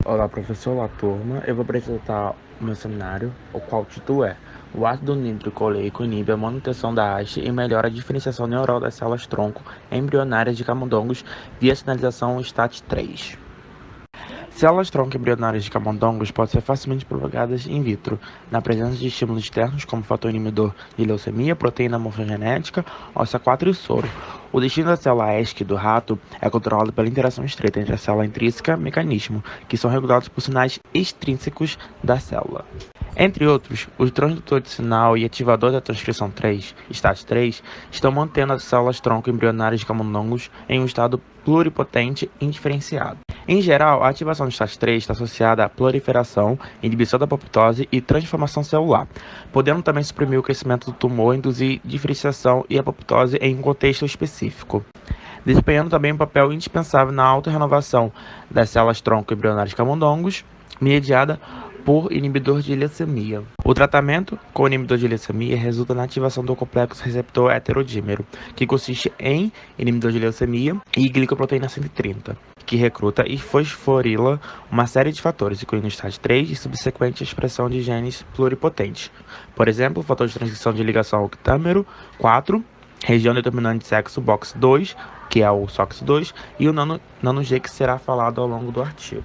Olá, professor, olá, turma. Eu vou apresentar o meu seminário, o qual o título é O ácido nítrico oleico inibe a manutenção da haste e melhora a diferenciação neural das células-tronco embrionárias de camundongos via sinalização STAT3. Células-tronco embrionárias de camundongos podem ser facilmente propagadas in vitro, na presença de estímulos externos como fator inibidor de leucemia, proteína morfogenética, OSA4 e soro. O destino da célula ESC do rato é controlado pela interação estreita entre a célula intrínseca e o mecanismo, que são regulados por sinais extrínsecos da célula. Entre outros, o transdutor de sinal e ativador da transcrição 3, STAT3, estão mantendo as células-tronco embrionárias de camundongos em um estado pluripotente indiferenciado. Em geral, a ativação do STAT3 está associada à proliferação, inibição da apoptose e transformação celular, podendo também suprimir o crescimento do tumor, induzir diferenciação e apoptose em um contexto específico, desempenhando também um papel indispensável na autorrenovação das células-tronco embrionárias de camundongos, mediada por inibidor de leucemia. O tratamento com inibidor de leucemia resulta na ativação do complexo receptor heterodímero, que consiste em inibidor de leucemia e glicoproteína 130, que recruta e fosforila uma série de fatores, incluindo o STAT3 e subsequente expressão de genes pluripotentes. Por exemplo, o fator de transcrição de ligação octâmero 4, região determinante de sexo BOX2, que é o SOX2, e o nano-G, que será falado ao longo do artigo.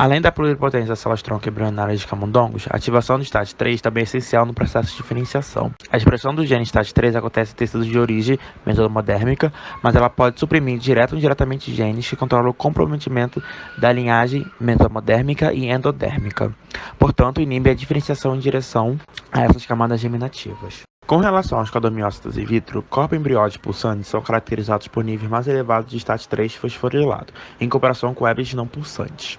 Além da pluripotência das células-tronco embrionárias de camundongos, a ativação do STAT3 também é essencial no processo de diferenciação. A expressão do gene STAT3 acontece em tecidos de origem mesomodérmica, mas ela pode suprimir direto ou indiretamente genes que controlam o comprometimento da linhagem mesomodérmica e endodérmica. Portanto, inibe a diferenciação em direção a essas camadas germinativas. Com relação aos caudomiócitos in vitro, corpos embrióides pulsantes são caracterizados por níveis mais elevados de STAT3 fosforilado, em comparação com webs não pulsantes.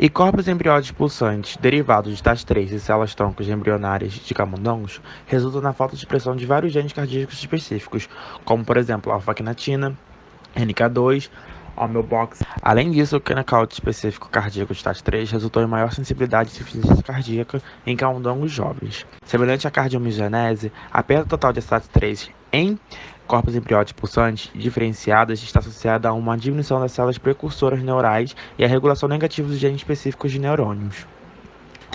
E corpos embrióides pulsantes derivados de STAT3 e células-troncos embrionárias de camundongos resultam na falta de expressão de vários genes cardíacos específicos, como por exemplo alfa-quinatina, NK2, Homeobox. Além disso, o knockout específico cardíaco de STAT3 resultou em maior sensibilidade e insuficiência cardíaca em camundongos jovens. Semelhante à cardiomiogênese, a perda total de STAT3 em corpos embrióides pulsantes diferenciadas está associada a uma diminuição das células precursoras neurais e a regulação negativa dos genes específicos de neurônios,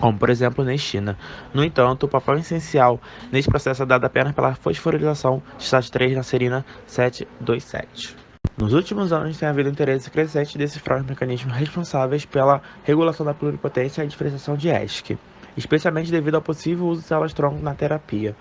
como por exemplo nestina. No entanto, o papel essencial nesse processo é dado apenas pela fosforilação de STAT3 na serina 727. Nos últimos anos, tem havido interesse crescente em decifrar os mecanismos responsáveis pela regulação da pluripotência e a diferenciação de ESC, especialmente devido ao possível uso de células-tronco na terapia.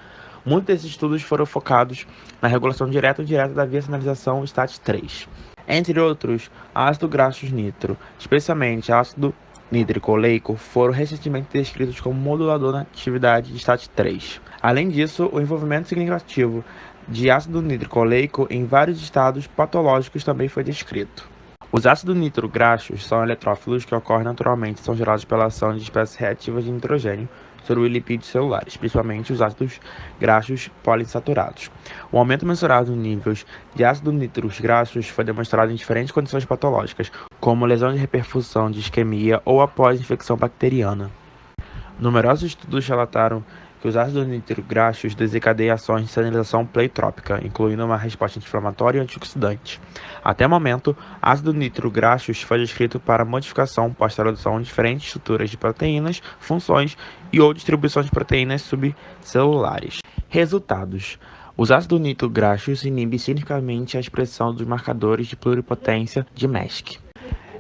Muitos desses estudos foram focados na regulação direta ou indireta da via sinalização STAT3. Entre outros, ácido graxo nitro, especialmente ácido nítrico oleico, foram recentemente descritos como modulador na atividade de STAT3. Além disso, o envolvimento significativo de ácido nítrico oleico em vários estados patológicos também foi descrito. Os ácidos nitrograxos são eletrófilos que ocorrem naturalmente e são gerados pela ação de espécies reativas de nitrogênio sobre lipídios celulares, principalmente os ácidos graxos poliinsaturados. O aumento mensurado em níveis de ácidos nitros graxos foi demonstrado em diferentes condições patológicas, como lesão de repercussão de isquemia ou após infecção bacteriana. Numerosos estudos relataram que os ácidos nitrograxos desencadeiam ações de sinalização pleitrópica, incluindo uma resposta anti-inflamatória e antioxidante. Até o momento, ácido nitrograxos foi descrito para modificação pós-tradução de diferentes estruturas de proteínas, funções e ou distribuições de proteínas subcelulares. Resultados: os ácidos nitrograxos inibem significativamente a expressão dos marcadores de pluripotência de MESC.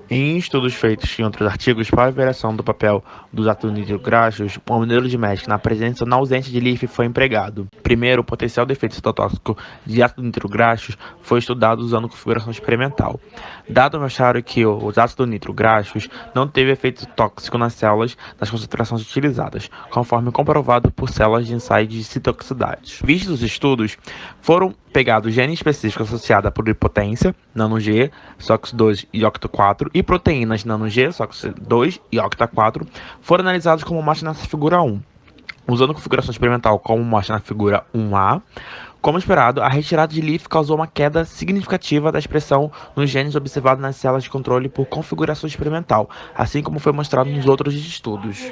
Em estudos feitos em outros artigos para a avaliação do papel dos ácidos nitrograxos, o modelo de MESC na presença ou na ausência de LIF foi empregado. Primeiro, o potencial de efeito citotóxico de ácidos nitrograxos foi estudado usando configuração experimental. Dados mostraram que os ácidos nitrograxos não teve efeito tóxico nas células das concentrações utilizadas, conforme comprovado por células de ensaio de citotoxicidade. Vistos os estudos, foram pegados genes específicos associados à pluripotência, nano-G, SOX2 e OCT4, e proteínas nano-G, SOX2 e OCT4, foram analisados como mostra nessa figura 1. Usando configuração experimental como mostra na figura 1A, como esperado, a retirada de LIF causou uma queda significativa da expressão nos genes observados nas células de controle por configuração experimental, assim como foi mostrado nos outros estudos.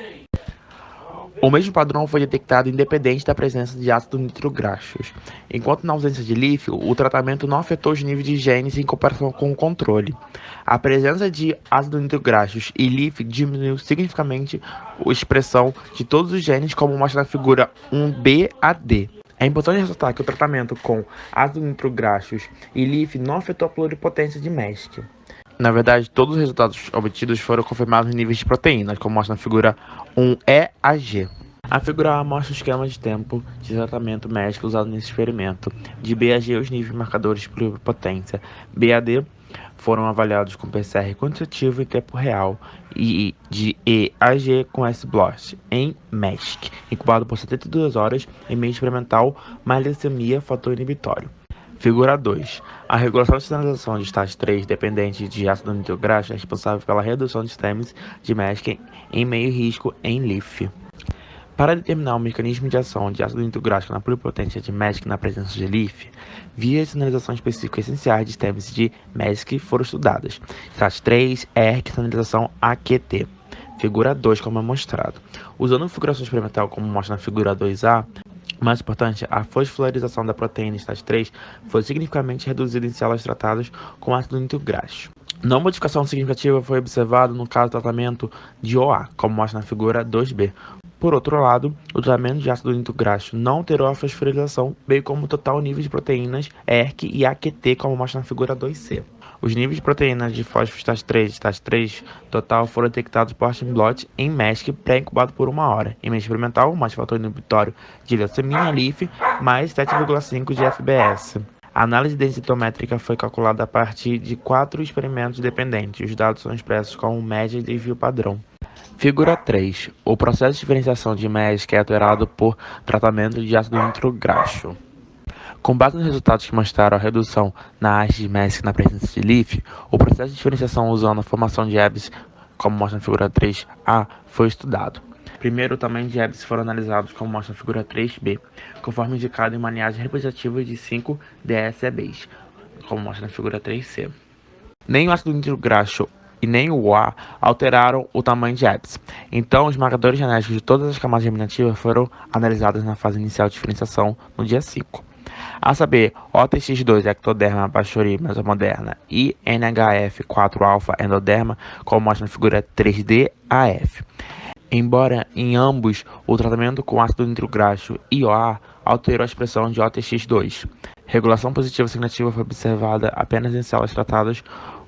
O mesmo padrão foi detectado independente da presença de ácido nitrograxos. Enquanto na ausência de LIF, o tratamento não afetou os níveis de genes em comparação com o controle. A presença de ácido nitrograxos e LIF diminuiu significativamente a expressão de todos os genes, como mostra na figura 1b-AD. É importante ressaltar que o tratamento com ácido nitrograxos e LIF não afetou a pluripotência de MESC. Na verdade, todos os resultados obtidos foram confirmados em níveis de proteínas, como mostra na figura 1E-AG. A figura A mostra o esquema de tempo de tratamento médico usado nesse experimento. De B a G, os níveis marcadores de pluripotência B a D foram avaliados com PCR quantitativo em tempo real e de E a G com S-BLOT em MESC, incubado por 72 horas em meio experimental mais leucemia fator inibitório. Figura 2. A regulação de sinalização de estágio 3 dependente de ácido nitrograxo é responsável pela redução de sistemas de MESC em meio risco em LIF. Para determinar o mecanismo de ação de ácido nitrograxo na pluripotência de MESC na presença de LIF, vias de sinalização específicas essenciais de sistemas de MESC foram estudadas. Estágio 3, ERK e sinalização AQT. Figura 2, como é mostrado. Usando configuração experimental como mostra na figura 2A, mais importante, a fosforilação da proteína estágio 3 foi significativamente reduzida em células tratadas com ácido nitrograxo. Não modificação significativa foi observada no caso do tratamento de OA, como mostra na figura 2B. Por outro lado, o tratamento de ácido nitrograxo não alterou a fosforilação, bem como o total nível de proteínas ERK e AQT, como mostra na figura 2C. Os níveis de proteínas de fósforo estágio 3 total foram detectados por S-BLOT em MESC pré-incubado por 1 hora. Em meio experimental, mais fator inibitório de leucemia LIF, mais 7,5 de FBS. A análise densitométrica foi calculada a partir de 4 experimentos dependentes. Os dados são expressos como média e desvio padrão. Figura 3. O processo de diferenciação de MESC é alterado por tratamento de ácido nitrograxo. Com base nos resultados que mostraram a redução na haste de MESC na presença de LIF, o processo de diferenciação usando a formação de Ebs, como mostra na figura 3A, foi estudado. Primeiro, o tamanho de Ebs foram analisados, como mostra na figura 3B, conforme indicado em uma linhagem representativa de 5 DSEBs, como mostra na figura 3C. Nem o ácido nitrograxo e nem o OA alteraram o tamanho de Ebs. Então, os marcadores genéticos de todas as camadas germinativas foram analisados na fase inicial de diferenciação no dia 5. A saber, OTX2 ectoderma Bachyuri mesomoderna e NHF4-alfa endoderma, como mostra na figura 3D-AF. Embora em ambos o tratamento com ácido nitrograxo e OA alterou a expressão de OTX2. Regulação positiva significativa foi observada apenas em células tratadas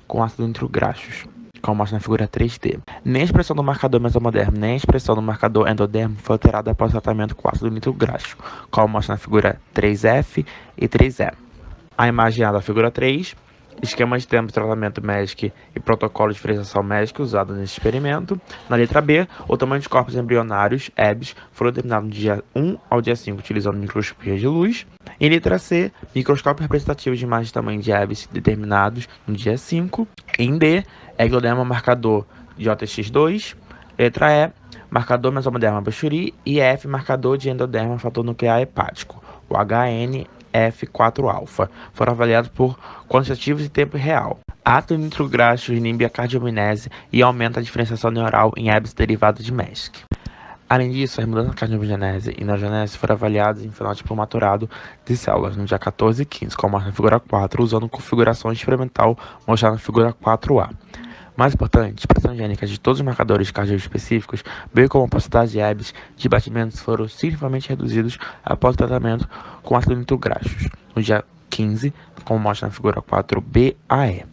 com ácido nitrograxos, como mostra na figura 3D. Nem a expressão do marcador mesomodermo, nem a expressão do marcador endodermo foi alterada após o tratamento com ácido nitrograxo, como mostra na figura 3F e 3E. A imagem da figura 3, esquema de tempo de tratamento MESC e protocolo de diferenciação MESC usado nesse experimento. Na letra B, o tamanho de corpos embrionários, EBs, foram determinados do dia 1 ao dia 5 utilizando microscopia de luz. Em letra C, microscópio representativo de imagens de tamanho de EBs determinados no dia 5. Em D, ectoderma marcador de OTX2. Letra E, marcador mesomoderma Bachyuri. E F, marcador de endoderma fator nuclear hepático, o HNF4-alfa. Foram avaliados por quantitativos em tempo real. Ácido nitrograxo inibe a cardiominese e aumenta a diferenciação neural em EBs derivados de MESC. Além disso, as mudanças na cardiogenese e neurogenese foram avaliadas em fenótipo maturado de células no dia 14 e 15, como mostra na figura 4, usando configuração experimental mostrada na figura 4A. Mais importante, expressão gênica de todos os marcadores cardioespecíficos, bem como a porcentagem de EBs de batimentos foram significativamente reduzidos após o tratamento com ácido nitrograxos, no dia 15, como mostra na figura 4B-AE.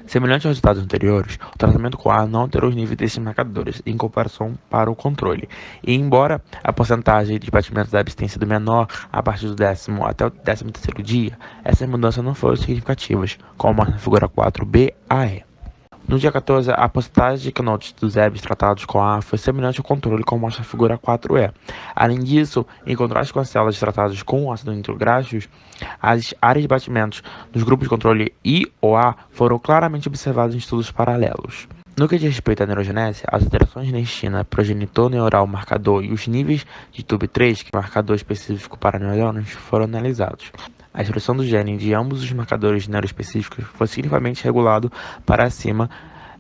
Semelhante aos resultados anteriores, o tratamento com A não alterou os níveis desses marcadores em comparação para o controle. E embora a porcentagem de batimentos da EBs tenha sido menor a partir do 10º até o 13º dia, essas mudanças não foram significativas, como mostra na figura 4B-AE. No dia 14, a porcentagem de kenotes dos EBs tratados com A foi semelhante ao controle, como mostra a figura 4E. Além disso, em contraste com as células tratadas com ácido nitrograxos, as áreas de batimentos dos grupos de controle I ou A foram claramente observadas em estudos paralelos. No que diz respeito à neurogenese, as alterações na estina, progenitor neural marcador e os níveis de TUB3, que é marcador específico para neurônios, foram analisados. A expressão do gene de ambos os marcadores neuroespecíficos foi significativamente regulado para cima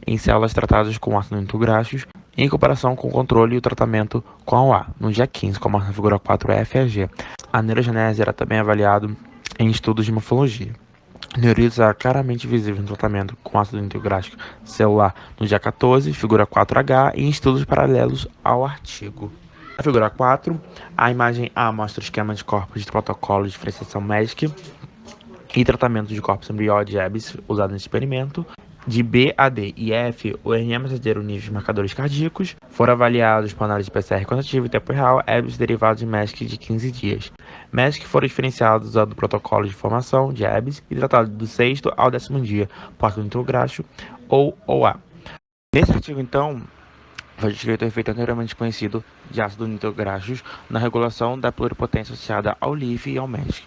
em células tratadas com ácido nitrograxos em comparação com o controle e o tratamento com a UA, no dia 15, como na figura 4F e a G. A neurogenese era também avaliado em estudos de morfologia. Neurites era claramente visível no tratamento com ácido nitrográfico celular no dia 14, figura 4H, e em estudos paralelos ao artigo. Na figura 4, a imagem A mostra o esquema de corpos de protocolo de diferenciação MESC e tratamento de corpos embrióide EBS usado nesse experimento. De B a D e F, o RNA mensageiro níveis marcadores cardíacos foram avaliados por análise de PCR quantitativa em tempo real, EBS derivados de MESC de 15 dias. MESC foram diferenciados usando o protocolo de formação de EBS e tratados do 6º ao 10º dia, por ácido nitrográfico ou OA. Nesse artigo, então, foi descrito o efeito anteriormente conhecido de ácido nitrográficos na regulação da pluripotência associada ao LIF e ao MESC.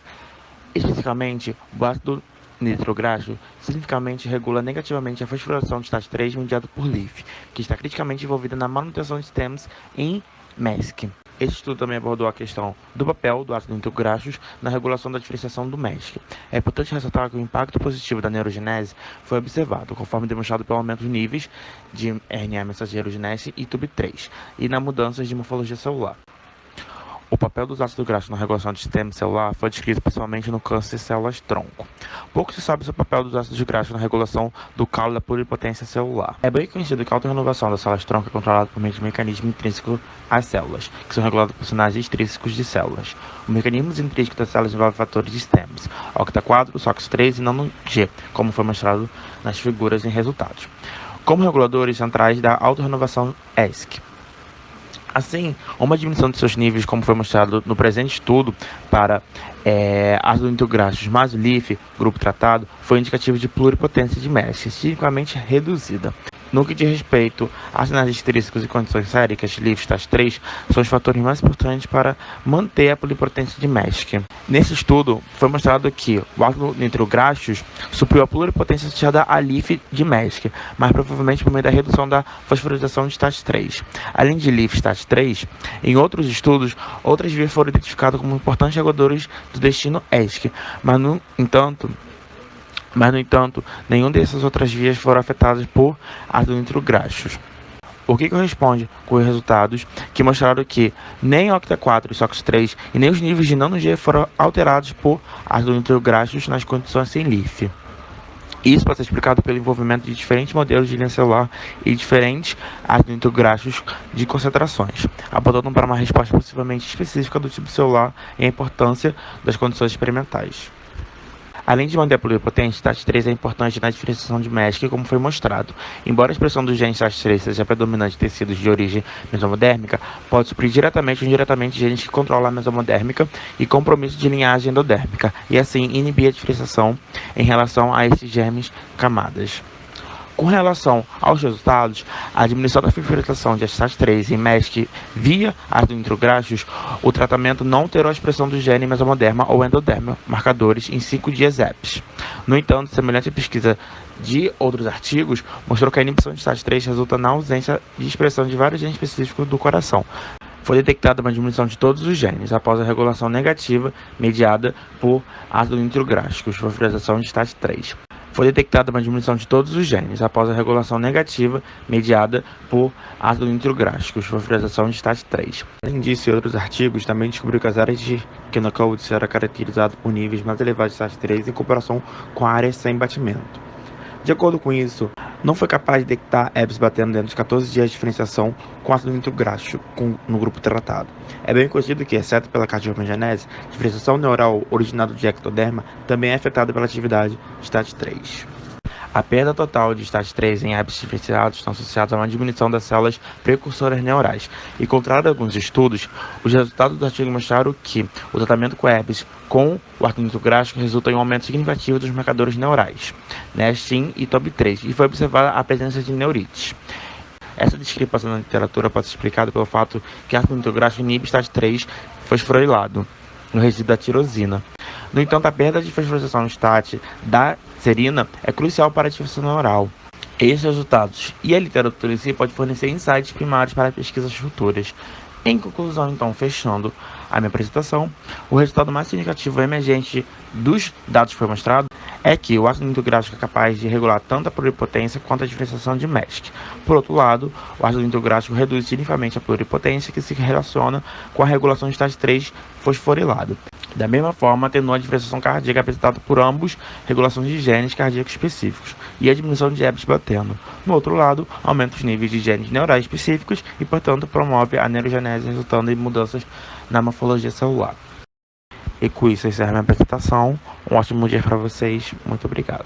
Especificamente, o ácido nitrográfico significativamente regula negativamente a fosforilação de STAT3 mediada por LIF, que está criticamente envolvida na manutenção de stems em MESC. Este estudo também abordou a questão do papel do ácido nitrográfico na regulação da diferenciação do MESC. É importante ressaltar que o impacto positivo da neurogenese foi observado, conforme demonstrado pelo aumento dos níveis de RNA mensageiro genese e TUB3, e na mudanças de morfologia celular. O papel dos ácidos graxos na regulação de sistema celular foi descrito principalmente no câncer de células-tronco. Pouco se sabe sobre o papel dos ácidos graxos na regulação do calo da pluripotência celular. É bem conhecido que a autorrenovação das células-tronco é controlada por meio de mecanismo intrínseco às células, que são regulados por sinais extrínsecos de células. Os mecanismos intrínsecos das células envolvem fatores de stems, OCTA4, SOX3 e NANO-G, como foi mostrado nas figuras em resultados, como reguladores centrais da autorrenovação ESC. Assim, uma diminuição de seus níveis, como foi mostrado no presente estudo para ácido nitrográfico mais o LIF, grupo tratado, foi indicativo de pluripotência de MESC, significativamente reduzida. No que diz respeito a sinais extrínsecos e condições séricas, LIF e STAT3 são os fatores mais importantes para manter a pluripotência de MESC. Nesse estudo, foi mostrado que o ácido nitrográfico supriu a pluripotência associada a LIF de MESC, mas provavelmente por meio da redução da fosforilação de STAT3. Além de LIF e STAT3, em outros estudos, outras vias foram identificadas como importantes reguladores do destino ESC, mas no entanto, nenhuma dessas outras vias foram afetadas por ácido nitrográficos. O que corresponde com os resultados que mostraram que nem OCTA4 e SOX3 e nem os níveis de NANO-G foram alterados por ácido nitrográficos nas condições sem LIF. Isso pode ser explicado pelo envolvimento de diferentes modelos de linha celular e diferentes ácidos nitrográficos de concentrações, apontando para uma resposta possivelmente específica do tipo celular e a importância das condições experimentais. Além de manter a pluripotência, STAT3 é importante na diferenciação de MESC, como foi mostrado. Embora a expressão do gene STAT3 seja predominante em tecidos de origem mesomodérmica, pode suprir diretamente ou indiretamente genes que controlam a mesomodérmica e compromisso de linhagem endodérmica, e assim inibir a diferenciação em relação a esses germes camadas. Com relação aos resultados, a diminuição da fosforilação de STAT3 em MESC via ácido nitrográficos, o tratamento não alterou a expressão do gene mesomoderma ou endoderma, marcadores em 5 dias EPS. No entanto, semelhante pesquisa de outros artigos mostrou que a inibição de STAT3 resulta na ausência de expressão de vários genes específicos do coração. Foi detectada uma diminuição de todos os genes após a regulação negativa mediada por ácido nitrográfico, fosforilação de STAT3. Foi detectada uma diminuição de todos os genes após a regulação negativa mediada por ácido nitrográfico, fosforilação de STAT3. Além disso, em outros artigos também descobriu que as áreas de Kennecodes eram caracterizadas por níveis mais elevados de STAT3 em comparação com áreas sem batimento. De acordo com isso, não foi capaz de detectar EBS batendo dentro de 14 dias de diferenciação com ácido nitrográfico no grupo tratado. É bem conhecido que, exceto pela cardiogenese, a diferenciação neural originada de ectoderma também é afetada pela atividade STAT3. A perda total de STAT3 em EBS diferenciados estão associados a uma diminuição das células precursoras neurais. E, contrário a alguns estudos, os resultados do artigo mostraram que o tratamento com EBS com o ácido nitrográfico resulta em um aumento significativo dos marcadores neurais, STIM e TOB3, e foi observada a presença de neurites. Essa discrepância na literatura pode ser explicada pelo fato que o ácido nitrográfico inibe STAT3 fosforilado no resíduo da tirosina. No entanto, a perda de fosforilação STAT da serina é crucial para a diferenciação neural. Esses resultados e a literatura em si pode fornecer insights primários para pesquisas futuras. Em conclusão, então, fechando a minha apresentação, o resultado mais significativo emergente dos dados que foi mostrado é que o ácido nítrico gráfico é capaz de regular tanto a pluripotência quanto a diferenciação de MESC. Por outro lado, o ácido nítrico gráfico reduz significativamente a pluripotência, que se relaciona com a regulação do estágio 3 fosforilado. Da mesma forma, atenua a diferenciação cardíaca apresentada por ambos, regulação de genes cardíacos específicos e a diminuição de Hb batendo. No outro lado, aumenta os níveis de genes neurais específicos e, portanto, promove a neurogenese, resultando em mudanças na morfologia celular. E com isso, encerro minha apresentação. Um ótimo dia para vocês. Muito obrigado.